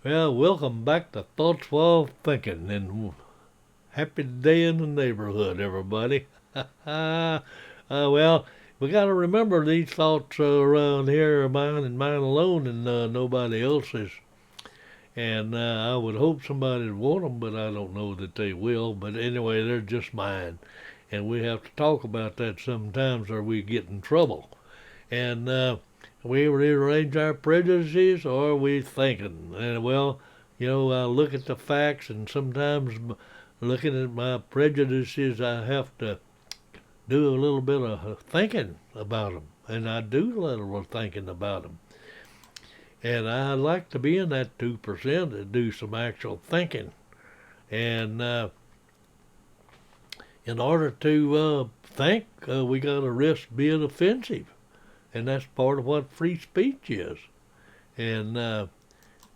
Well, welcome back to Thoughts While Thinking, and happy day in the neighborhood, everybody. Well, we got to remember these thoughts around here are mine and mine alone, and nobody else's. And I would hope somebody would want them, but I don't know that they will. But anyway, they're just mine, and we have to talk about that sometimes, or we get in trouble. And we rearrange our prejudices, or we thinking. And well, I look at the facts, and sometimes looking at my prejudices, I have to do a little bit of thinking about them, and I do a little thinking about them. And I like to be in that 2% to do some actual thinking. And in order to think, we got to risk being offensive, and that's part of what free speech is. And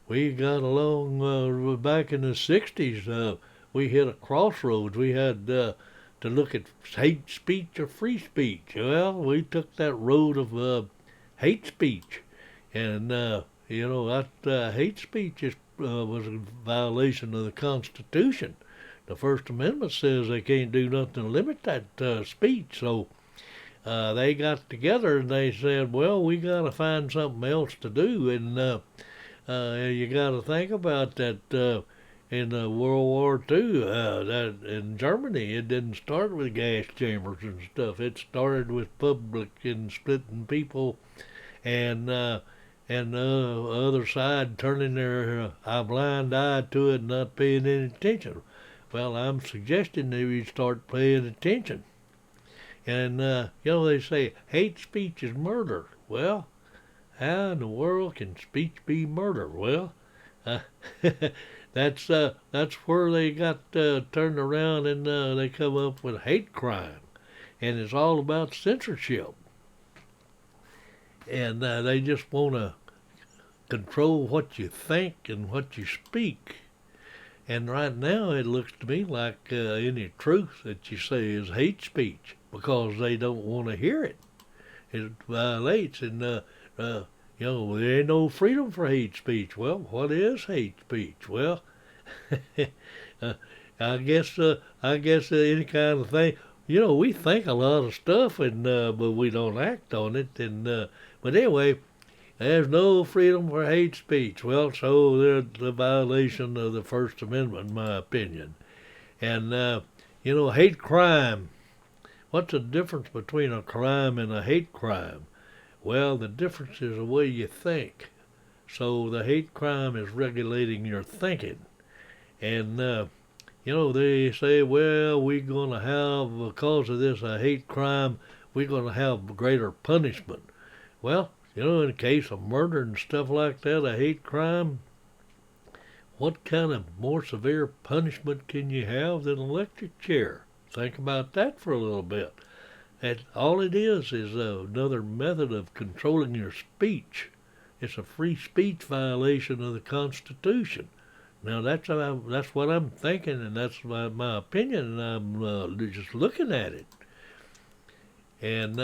we got along back in the '60s. We hit a crossroads. We had to look at hate speech or free speech. Well, we took that road of hate speech, and that hate speech was a violation of the Constitution. The First Amendment says they can't do nothing to limit that speech. So they got together and they said, well, we got to find something else to do. And you got to think about that in World War II, that in Germany, it didn't start with gas chambers and stuff. It started with public and splitting people, and the other side turning their blind eye to it and not paying any attention. Well, I'm suggesting that we start paying attention. And, they say hate speech is murder. Well, how in the world can speech be murder? Well, uh, that's where they got turned around and they come up with hate crime. And it's all about censorship. And they just want to control what you think and what you speak. And right now, it looks to me like any truth that you say is hate speech because they don't want to hear it. It violates, and there ain't no freedom for hate speech. Well, what is hate speech? Well, I guess any kind of thing. We think a lot of stuff, and but we don't act on it. And but anyway, there's no freedom for hate speech. Well, so there's a violation of the First Amendment, in my opinion. And, hate crime. What's the difference between a crime and a hate crime? Well, the difference is the way you think. So the hate crime is regulating your thinking. And, they say, well, we're going to have, because of this hate crime, we're going to have greater punishment. Well, in the case of murder and stuff like that, a hate crime, what kind of more severe punishment can you have than an electric chair? Think about that for a little bit. And all it is another method of controlling your speech. It's a free speech violation of the Constitution. Now that's what I'm thinking, and that's my opinion, and I'm just looking at it. And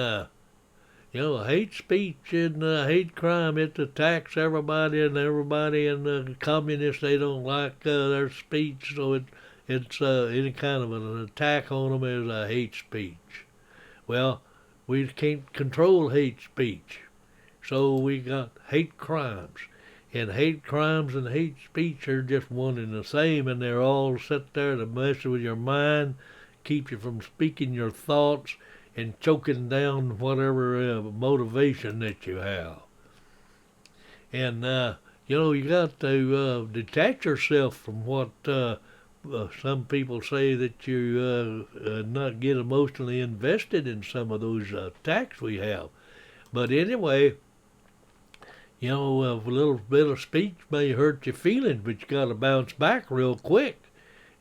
hate speech and hate crime, it attacks everybody, and the communists, they don't like their speech, so it's any kind of an attack on them is a hate speech. Well, we can't control hate speech, so we got hate crimes. And hate crimes and hate speech are just one and the same, and they're all set there to mess with your mind, keep you from speaking your thoughts, and choking down whatever motivation that you have. And, you got to detach yourself from what some people say, that you not get emotionally invested in some of those attacks we have. But anyway, a little bit of speech may hurt your feelings, but you got to bounce back real quick.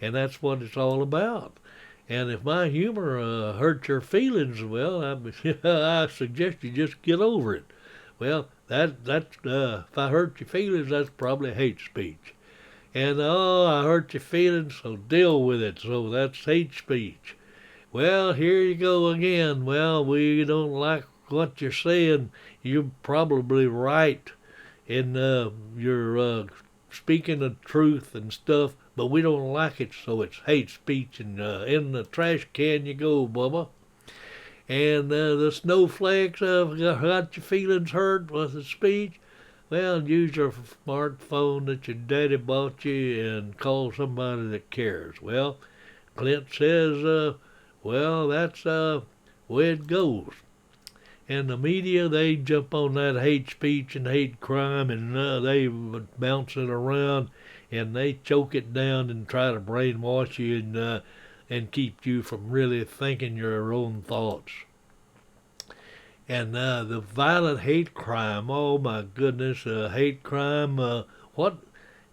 And that's what it's all about. And if my humor hurts your feelings, well, I suggest you just get over it. Well, that's if I hurt your feelings, that's probably hate speech. And I hurt your feelings, so deal with it. So that's hate speech. Well, here you go again. Well, we don't like what you're saying. You're probably right in your speaking the truth and stuff, but we don't like it, so it's hate speech, and in the trash can you go, Bubba. And the snowflakes got your feelings hurt with the speech. Well, use your smartphone that your daddy bought you and call somebody that cares. Well, Clint says, well, that's the way it goes. And the media, they jump on that hate speech and hate crime, and they bounce it around, and they choke it down and try to brainwash you and keep you from really thinking your own thoughts. And the violent hate crime, oh my goodness, hate crime, what,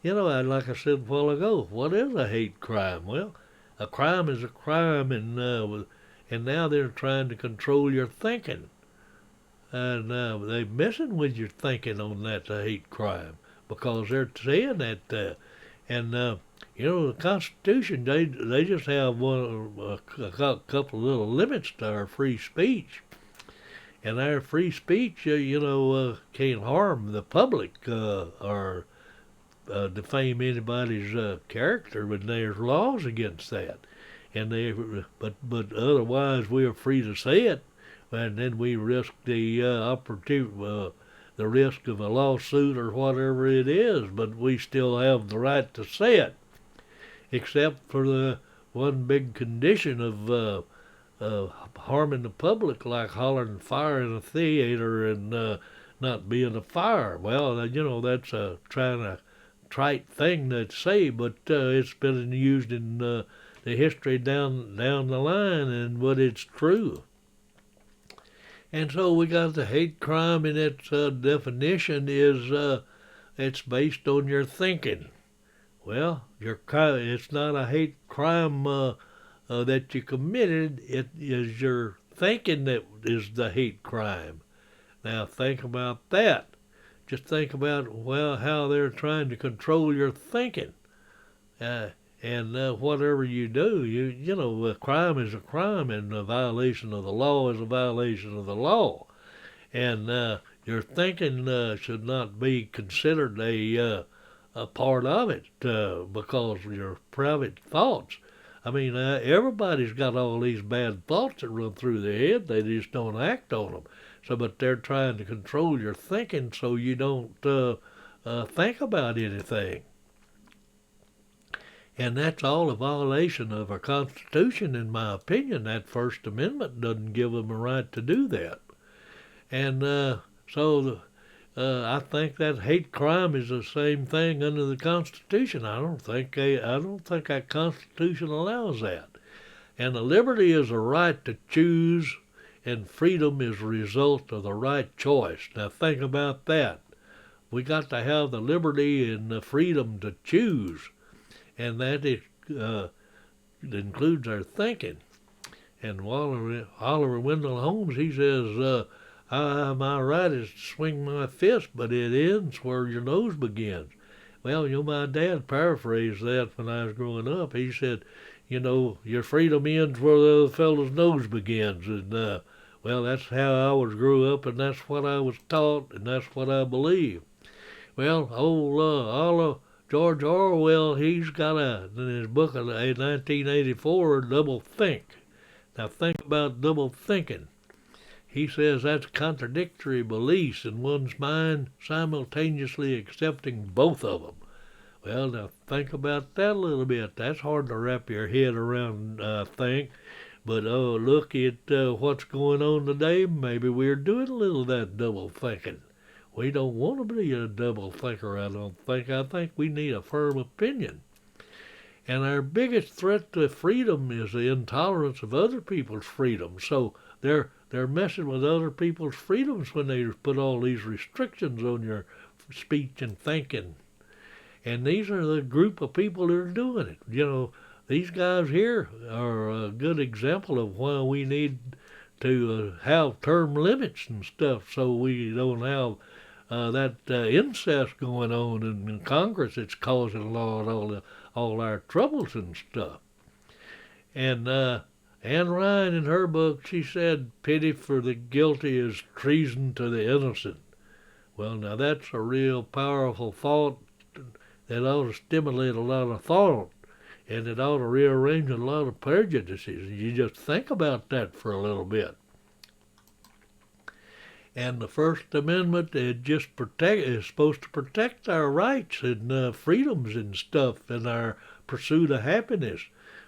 like I said a while ago, what is a hate crime? Well, a crime is a crime, and now they're trying to control your thinking. And they're messing with your thinking on that hate crime, because they're saying that, and the Constitution, they just have a couple of little limits to our free speech. And our free speech, can't harm the public or defame anybody's character, but there's laws against that. And but otherwise we are free to say it, and then we risk the the risk of a lawsuit or whatever it is. But we still have the right to say it, except for the one big condition of harming the public, like hollering fire in a theater and not being a fire. Well, that's a trite thing to say, but it's been used in the history down the line, but it's true. And so we got the hate crime, and its definition is it's based on your thinking. Well, it's not a hate crime that you committed. It is your thinking that is the hate crime. Now think about that. Just think about, how they're trying to control your thinking. And whatever you do, a crime is a crime, and a violation of the law is a violation of the law. And your thinking should not be considered a part of it because of your private thoughts. I mean, everybody's got all these bad thoughts that run through their head. They just don't act on them. But they're trying to control your thinking so you don't think about anything. And that's all a violation of our Constitution, in my opinion. That First Amendment doesn't give them a right to do that. And I think that hate crime is the same thing under the Constitution. I don't think our Constitution allows that. And the liberty is a right to choose, and freedom is a result of the right choice. Now think about that. We got to have the liberty and the freedom to choose, and that includes our thinking. And Oliver Wendell Holmes, he says, my right is to swing my fist, but it ends where your nose begins. Well, my dad paraphrased that when I was growing up. He said, your freedom ends where the other fellow's nose begins. And, that's how I was grew up, and that's what I was taught, and that's what I believe. Well, old George Orwell, he's got in his book of 1984, double think. Now think about double thinking. He says that's contradictory beliefs in one's mind, simultaneously accepting both of them. Well, now think about that a little bit. That's hard to wrap your head around, I think. But look at what's going on today. Maybe we're doing a little of that double thinking. We don't want to be a double thinker, I don't think. I think we need a firm opinion. And our biggest threat to freedom is the intolerance of other people's freedom. So they're messing with other people's freedoms when they put all these restrictions on your speech and thinking. And these are the group of people that are doing it. These guys here are a good example of why we need to have term limits and stuff, so we don't have that incest going on in Congress. It's causing all our troubles and stuff. And Anne Ryan, in her book, she said, "Pity for the guilty is treason to the innocent." Well, now that's a real powerful thought, that ought to stimulate a lot of thought, and it ought to rearrange a lot of prejudices. You just think about that for a little bit. And the First Amendment is supposed to protect our rights and freedoms and stuff and our pursuit of happiness.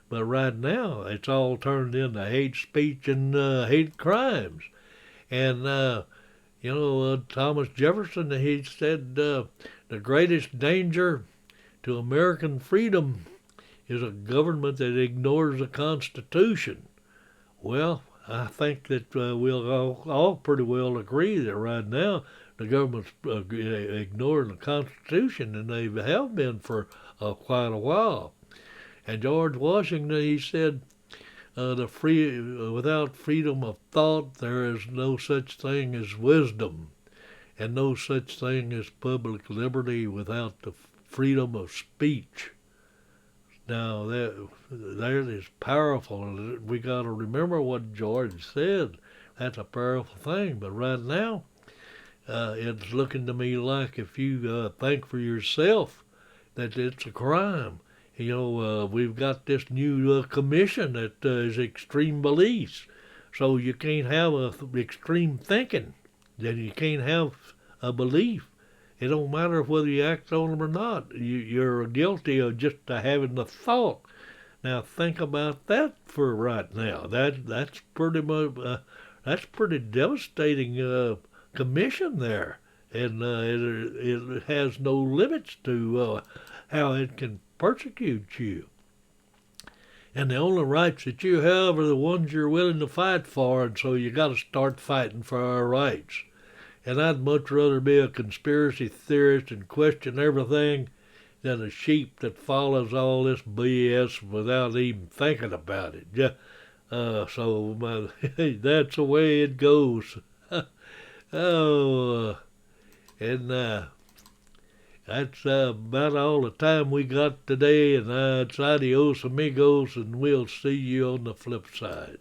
But right now, it's all turned into hate speech and hate crimes. And Thomas Jefferson, he said the greatest danger to American freedom is a government that ignores the Constitution. Well, I think that we'll all pretty well agree that right now the government's ignoring the Constitution, and they have been for quite a while. And George Washington, he said, without freedom of thought, there is no such thing as wisdom, and no such thing as public liberty without the freedom of speech. Now, that is powerful. We got to remember what George said. That's a powerful thing. But right now, it's looking to me like if you think for yourself that it's a crime. We've got this new commission that is extreme beliefs. So you can't have extreme thinking. Then you can't have a belief. It don't matter whether you act on them or not. You're guilty of just having the thought. Now think about that for right now. That's pretty much that's pretty devastating commission there, and it has no limits to how it can persecute you. And the only rights that you have are the ones you're willing to fight for, and so you got to start fighting for our rights. And I'd much rather be a conspiracy theorist and question everything than a sheep that follows all this BS without even thinking about it. That's the way it goes. That's about all the time we got today, and it's adios amigos, and we'll see you on the flip side.